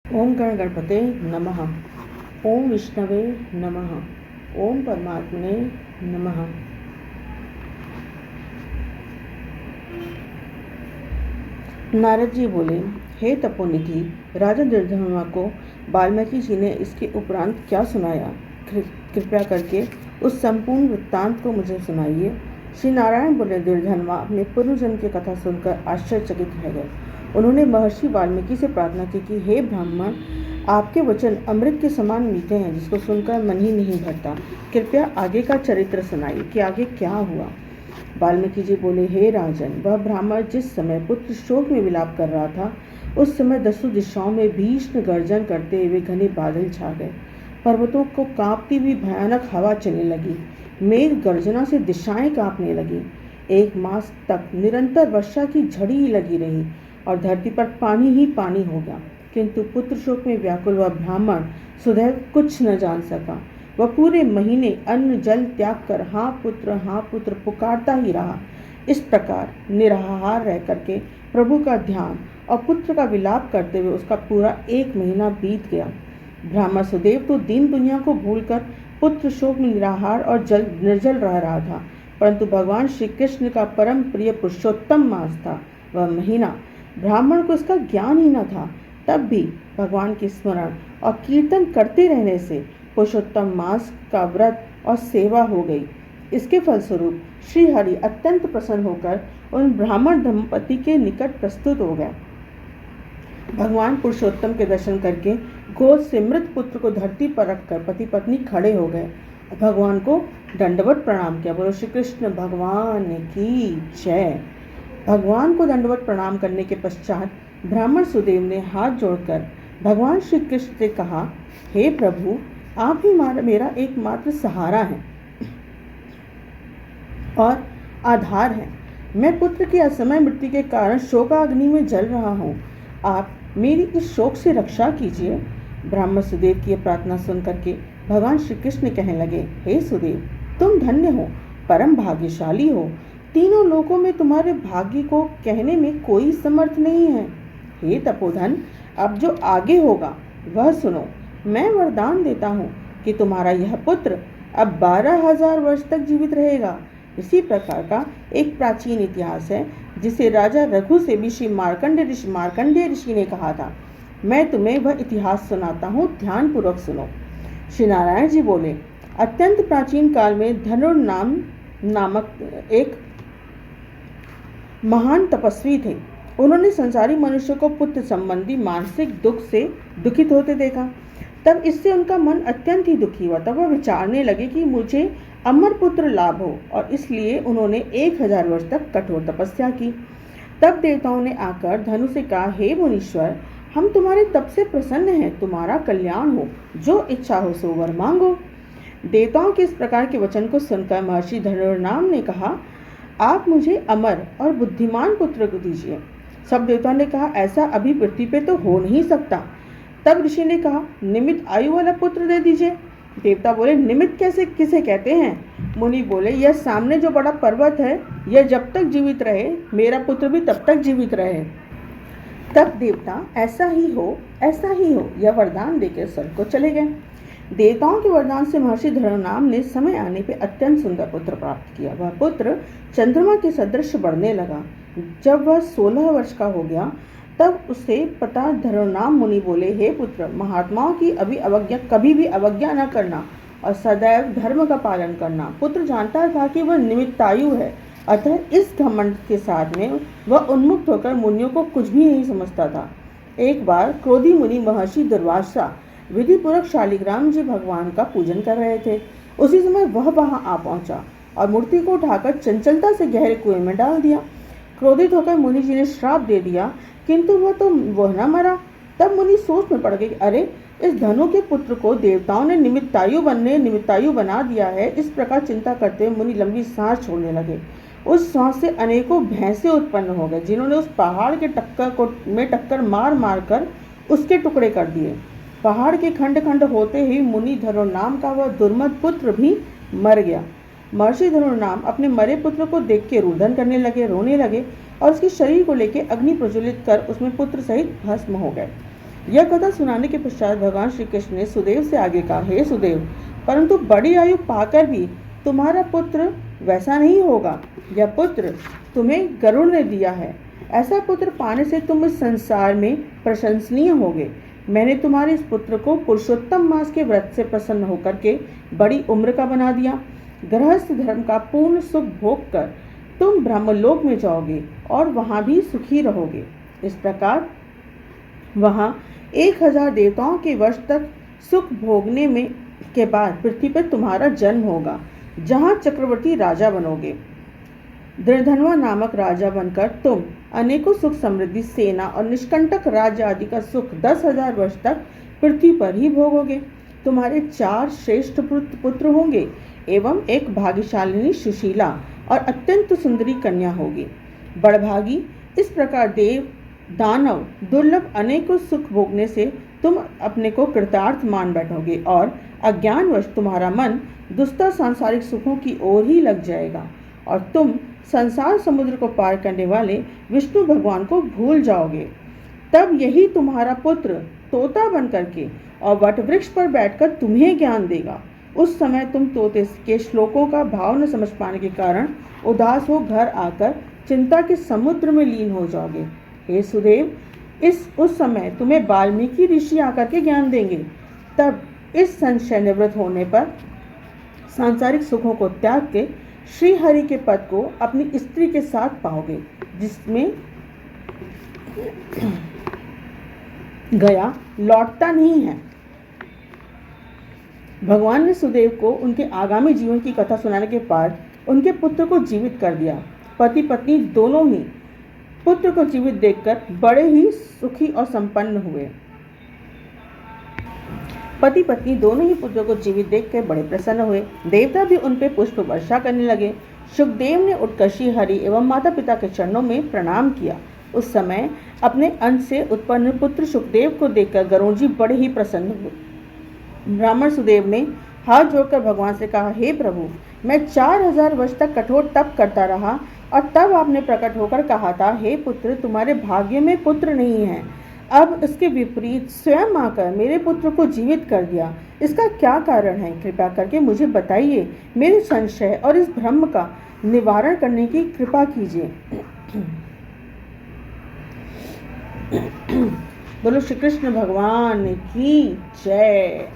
ओम गण गणपते नमः। ओम विष्णवे नमः। ओम परमात्मने नमः। नारद जी बोले, हे तपोनिधि, राजा दुर्धर्मा को वाल्मीकि जी ने इसके उपरांत क्या सुनाया? कृपया करके उस संपूर्ण वृत्तांत को मुझे सुनाइए। श्री नारायण बोले, दुर्धर्मा अपने पूर्वजन्म की कथा सुनकर आश्चर्यचकित रह गए। उन्होंने महर्षि वाल्मीकि से प्रार्थना की कि हे ब्राह्मण, आपके वचन अमृत के समान मीठे हैं, जिसको सुनकर मन ही नहीं भरता। कृपया आगे का चरित्र सुनाइए कि आगे क्या हुआ। वाल्मीकि जी बोले, हे राजन, वह ब्राह्मण जिस समय पुत्र शोक में विलाप कर रहा था, उस समय 10 दिशाओं में भीषण गर्जन करते हुए घने बादल छा गए। पर्वतों को कांपती हुई भयानक हवा चलने लगी। मेघ गर्जना से दिशाएं कांपने लगी। 1 मास तक निरंतर वर्षा की झड़ी लगी रही और धरती पर पानी ही पानी हो गया। किंतु पुत्र शोक में व्याकुल वह ब्राह्मण सुदैव कुछ न जान सका। वह पूरे महीने अन्न जल त्याग कर हाँ पुत्र पुकारता ही रहा। इस प्रकार निराहार रह करके प्रभु का ध्यान और पुत्र का विलाप करते हुए उसका पूरा 1 महीना बीत गया। ब्राह्मण सुदेव तो दीन दुनिया को भूलकर पुत्र शोक में निराहार और निर्जल रह रहा था, परंतु भगवान श्री कृष्ण का परम प्रिय पुरुषोत्तम मास था वह महीना। ब्राह्मण को इसका ज्ञान ही न था, तब भी भगवान के स्मरण और कीर्तन करते रहने से पुरुषोत्तम मास का व्रत और सेवा हो गई। इसके फलस्वरूप श्री हरि अत्यंत प्रसन्न होकर उन ब्राह्मण दंपति के निकट प्रस्तुत हो गए। भगवान पुरुषोत्तम के दर्शन करके गोद से मृत पुत्र को धरती पर रखकर पति पत्नी खड़े हो गए। भगवान को दंडवत प्रणाम किया। बोलो श्री कृष्ण भगवान की जय। भगवान को दंडवत प्रणाम करने के पश्चात ब्राह्मण सुदेव ने हाथ जोड़कर भगवान श्री कृष्ण से कहा, हे प्रभु, आप ही मेरा एकमात्र सहारा है और आधार है। मैं पुत्र की असमय मृत्यु के कारण शोकाग्नि में जल रहा हूँ। आप मेरी इस शोक से रक्षा कीजिए। ब्राह्मण सुदेव की प्रार्थना सुन करके भगवान श्री कृष्ण कहने लगे, हे सुदेव, तुम धन्य हो, परम भाग्यशाली हो। तीनों लोकों में तुम्हारे भाग्य को कहने में कोई समर्थ नहीं है। हे तपोधन, अब जो आगे होगा वह सुनो। मैं वरदान देता हूँ कि तुम्हारा यह पुत्र अब 12,000 वर्ष तक जीवित रहेगा। इसी प्रकार का एक प्राचीन इतिहास है, जिसे राजा रघु से भी श्री मार्कंडेय ऋषि ने कहा था। मैं तुम्हें वह इतिहास सुनाता हूँ, ध्यान पूर्वक सुनो। श्री नारायण जी बोले, अत्यंत प्राचीन काल में धनुर्नाम नामक एक महान तपस्वी थे। उन्होंने संसारी मनुष्य को पुत्र संबंधी मानसिक दुख से दुखित होते देखा। तब इससे उनका मन अत्यंत ही दुखी हुआ। तब वह विचारने लगे कि मुझे अमर पुत्र लाभ हो, और इसलिए उन्होंने 1000 वर्ष तक कठोर तपस्या की। तब देवताओं ने आकर धनु से कहा, हे मुनीश्वर, हम तुम्हारे तप से प्रसन्न हैं, तुम्हारा कल्याण हो, जो इच्छा हो सो वर मांगो। देवताओं के इस प्रकार के वचन को सुनकर महर्षि धनुर्नाम ने कहा, आप मुझे अमर और बुद्धिमान पुत्र को दीजिए। सब देवताओं ने कहा, ऐसा अभी पृथ्वी पे तो हो नहीं सकता। तब ऋषि ने कहा, निमित आयु वाला पुत्र दे दीजिए। देवता बोले, निमित किसे कहते हैं? मुनि बोले, यह सामने जो बड़ा पर्वत है, यह जब तक जीवित रहे, मेरा पुत्र भी तब तक जीवित रहे। तब देवता ऐसा ही हो यह वरदान देकर स्वर्ग को चले गए। देवताओं के वरदान से महर्षि धनुर्नाम ने समय आने पर अत्यंत सुंदर पुत्र प्राप्त किया। वह पुत्र चंद्रमा के सदृश बढ़ने लगा। जब वह 16 वर्ष का हो गया, तब उसे पता धनुर्नाम मुनि बोले, हे पुत्र, महात्माओं की कभी भी अवज्ञा न करना और सदैव धर्म का पालन करना। पुत्र जानता था कि वह निमित्तायु है, अतः इस घमंड के साथ में वह उन्मुक्त होकर मुनियों को कुछ भी नहीं समझता था। एक बार क्रोधी मुनि महर्षि दुर्वासा विधि पूर्वक शालिग्राम जी भगवान का पूजन कर रहे थे। उसी समय वह वहां आ पहुंचा और मूर्ति को उठाकर चंचलता से गहरे कुएं में डाल दिया। क्रोधित होकर मुनि जी ने श्राप दे दिया, किंतु वह न मरा। तब मुनि सोच में पड़ गए, अरे, इस धनु के पुत्र को देवताओं ने निमित्तायु बना दिया है। इस प्रकार चिंता करते हुए मुनि लंबी सांस छोड़ने लगे। उस सांस से अनेकों भैंसे उत्पन्न हो गए, जिन्होंने उस पहाड़ के टक्कर मार कर उसके टुकड़े कर दिए। पहाड़ के खंड खंड होते ही मुनि धनुर्नाम का वह दुर्मद पुत्र भी मर गया। महर्षि धनुर्नाम अपने मरे पुत्र को देख के रुदन करने लगे, रोने लगे और उसके शरीर को लेकर अग्नि प्रज्वलित कर उसमें पुत्र सहित भस्म हो गए। यह कथा सुनाने के पश्चात भगवान श्री कृष्ण ने सुदेव से आगे कहा, हे सुदेव, परंतु बड़ी आयु पाकर भी तुम्हारा पुत्र वैसा नहीं होगा। यह पुत्र तुम्हें गरुड़ ने दिया है। ऐसा पुत्र पाने से तुम इस संसार में प्रशंसनीय होगे। मैंने तुम्हारे इस पुत्र को पुरुषोत्तम मास के व्रत से प्रसन्न होकर के बड़ी उम्र का बना दिया। गृहस्थ धर्म का पूर्ण सुख भोग कर तुम ब्रह्मलोक में जाओगे और वहां भी सुखी रहोगे। इस प्रकार वहां 1000 देवताओं के वर्ष तक सुख भोगने में के बाद पृथ्वी पर तुम्हारा जन्म होगा, जहां चक्रवर्ती राजा बनोगे। दृढ़धनवा नामक राजा बनकर तुम अनेकों सुख समृद्धि, सेना और निष्कंटक राज्य आदि का सुख 10,000 वर्ष तक पृथ्वी पर ही भोगोगे। तुम्हारे 4 श्रेष्ठ पुत्र होंगे एवं एक भाग्यशालिनी सुशीला और अत्यंत सुंदरी कन्या होगी। बड़भागी इस प्रकार देव दानव दुर्लभ अनेकों सुख भोगने से तुम अपने को कृतार्थ मान बैठोगे और अज्ञानवश तुम्हारा मन दुस्तर सांसारिक सुखों की ओर ही लग जाएगा और तुम संसार समुद्र को पार करने वाले विष्णु भगवान को भूल जाओगे। तब यही तुम्हारा पुत्र तोता बन करके और वट वृक्ष पर बैठकर तुम्हें ज्ञान देगा। उस समय तुम तोते के श्लोकों का भाव न समझ पाने के कारण उदास हो घर आकर चिंता के समुद्र में लीन हो जाओगे। हे सुदेव, उस समय तुम्हें वाल्मीकि ऋषि आकर के ज्ञान देंगे। तब इस संशय निवृत्त होने पर सांसारिक सुखों को त्याग के श्री हरि के पद को अपनी स्त्री के साथ पाओगे, जिसमें गया लौटता नहीं है। भगवान ने सुदेव को उनके आगामी जीवन की कथा सुनाने के बाद उनके पुत्र को जीवित कर दिया। पति पत्नी दोनों ही पुत्र को जीवित देखकर बड़े ही सुखी और संपन्न हुए। पति पत्नी दोनों ही पुत्रों को जीवित देखकर बड़े प्रसन्न हुए। देवता भी उन पर पुष्प वर्षा करने लगे। सुखदेव ने उठकर श्री हरि एवं माता पिता के चरणों में प्रणाम किया। उस समय अपने अंश से उत्पन्न पुत्र सुखदेव को देखकर गरुड़ जी बड़े ही प्रसन्न हुए। ब्राह्मण सुदेव ने हाथ जोड़कर भगवान से कहा, हे प्रभु, मैं 4000 वर्ष तक कठोर तप करता रहा और तब आपने प्रकट होकर कहा था, हे पुत्र, तुम्हारे भाग्य में पुत्र नहीं है। अब इसके विपरीत स्वयं आकर मेरे पुत्र को जीवित कर दिया। इसका क्या कारण है? कृपा करके मुझे बताइए। मेरे संशय और इस भ्रम का निवारण करने की कृपा कीजिए। बोलो श्री कृष्ण भगवान की जय।